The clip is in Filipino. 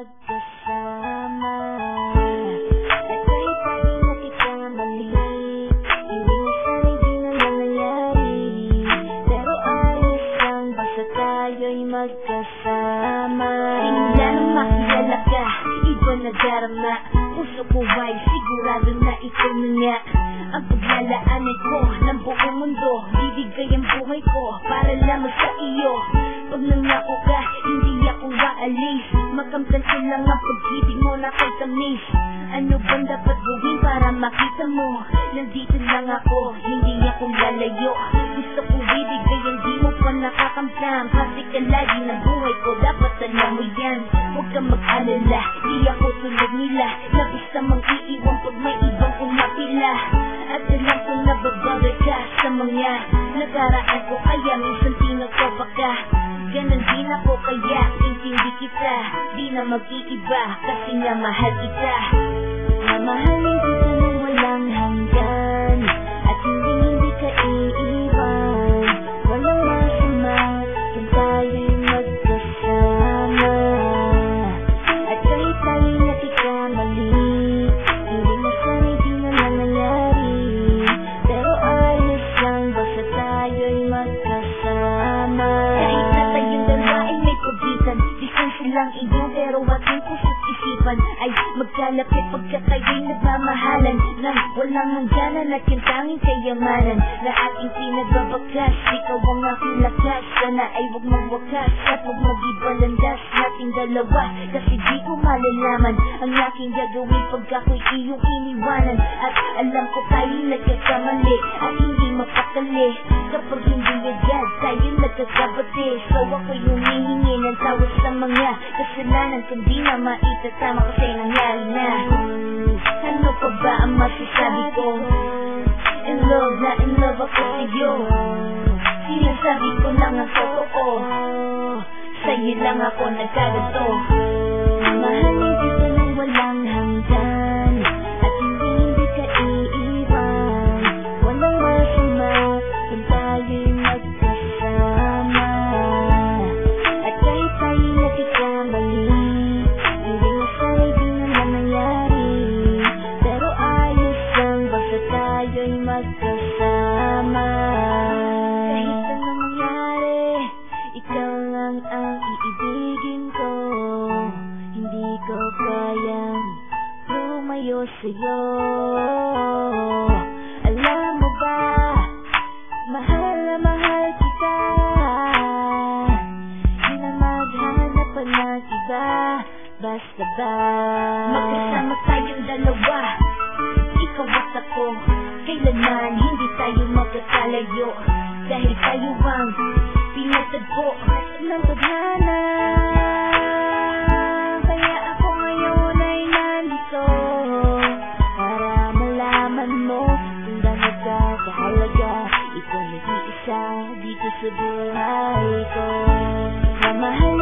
magkasama. At kahit tayo nagkakamali, hindi na sana'y di na nangyari. Pero ayos lang basta tayo'y magkasama. Tingnan ang makilala ka, iba na darama. Puso ko ay sigurado na ikaw na nga ang paglalaanan ko ng buong mundo. Bibigay ang buhay ko para lamang sa iyo. Pag nangako ka, hindi ako aalis. Makamtan ko lang ang pag-ibig mo na kay tamis. Ano bang dapat gawin para makita mo? Nandito lang ako, hindi ako lalayo. Gusto ko ibigay ang di mo pa nakakamtam. Kasi ka lagi ng buhay ko, dapat alam mo yan. Huwag kang mag-alala, di ako tulad nila na basta mang iiwan pag may ibang umapila. At alam ko na babagay ka sa mga nakaraan ko, kaya minsan pinagkaba ka. Ganon din ako kaya intindi kita. Di na mag-iiba kasi nga mahal kita. Mamahalin kita nang walang hanggan, at hindi ka iiwan. Walang masama kung tayo'y magkasama. At kahit tayo'y nagkakamali, hindi na sana'y di na nangyari. Pero ayos lang basta tayo'y magkasama. Kahit na tayong dalawa ay may pagitan, distansya lang iyo pero ating puso't isipan ay magkalapit pagka tayo'y nagmamahalan. Nang walang hangganan at yung tanging kayamanan na ating pinagbabakas. Ikaw ang aking lakas, sana ay huwag magwakas at huwag mag-ibalandas nating dalawa. Kasi di ko malalaman ang aking gagawin pag ako'y iyong iniwanan. At alam ko tayo'y nagkakamali at hindi mapakali kapag hindi agad tayo'y nagkakabati. So ako'y humihingi ng tawad sa mga kasalanan kung di na maitatama kasi nangyari na. Ano pa ba ang masasabi ko? In love ako sa'yo. Sinasabi ko lang ang totoo, sa'yo lang ako nagkagato. Mahalin kita nang walang hanggan, at hindi ka iiwan. Walang masama kung tayo'y magkasama. At kahit tayo'y nagkakamali, hindi na sana'y di na nangyari. Pero ayos lang basta tayo'y magkasama. Kahit anong mangyari, ikaw lang ang iibigin ko. Hindi ko kayang lumayo sa'yo. Alam mo ba, mahal na mahal kita. Di na maghanap pa ng iba. Basta ba magkasama tayong dalawa, ikaw at ako, kailanman hindi tayo magkakalayo. Dahil tayo ang pinatagpo ng tadhana. Kaya ako ngayon ay nandito para malaman mo kung gano'n ka kahalaga. Ikaw nag-iisa dito sa buhay ko. Mamahal